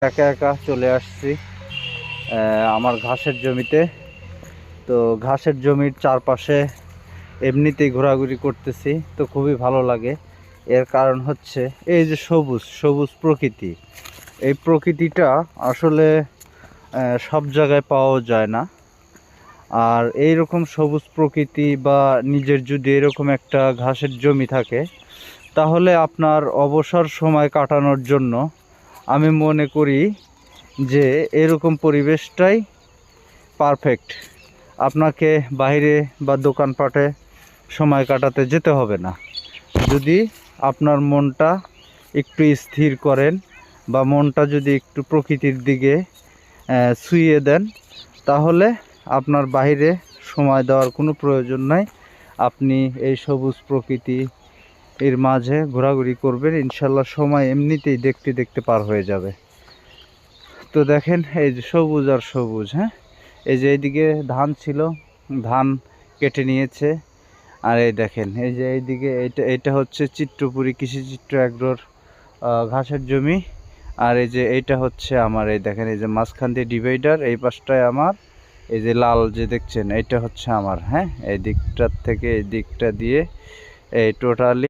একা একা চলে আসছি আমার ঘাসের জমিতে। তো ঘাসের জমির চারপাশে এমনিতেই ঘোরাঘুরি করতেছি, তো খুবই ভালো লাগে। এর কারণ হচ্ছে এই যে সবুজ সবুজ প্রকৃতি, এই প্রকৃতিটা আসলে সব জায়গায় পাওয়া যায় না। আর এই রকম সবুজ প্রকৃতি বা নিজের যদি এরকম একটা ঘাসের জমি থাকে, তাহলে আপনার অবসর সময় কাটানোর জন্য আমি মনে করি যে এরকম পরিবেশটাই পারফেক্ট। আপনাকে বাইরে বা দোকানপাটে সময় কাটাতে যেতে হবে না। যদি আপনার মনটা একটু স্থির করেন বা মনটা যদি একটু প্রকৃতির দিকে ছুঁয়ে দেন, তাহলে আপনার বাইরে সময় দেওয়ার কোনো প্রয়োজন নাই। আপনি এই সবুজ প্রকৃতি এর মাঝে ঘোরাঘুরি করবেন, ইনশাল্লাহ সময় এমনিতেই দেখতে দেখতে পার হয়ে যাবে। তো দেখেন এই যে সবুজ আর সবুজ, হ্যাঁ, এই যে এইদিকে ধান ছিল, ধান কেটে নিয়েছে। আর এই দেখেন এই যে এইদিকে এটা হচ্ছে চিত্রপুরী কৃষিচিত্র এগ্রোর ঘাসের জমি। আর এই যে এইটা হচ্ছে আমার, এই দেখেন এই যে মাঝখান দিয়ে ডিভাইডার, এই পাশটায় আমার, এই যে লাল যে দেখছেন এইটা হচ্ছে আমার, হ্যাঁ, এই দিকটার থেকে এই দিকটা দিয়ে এই টোটালি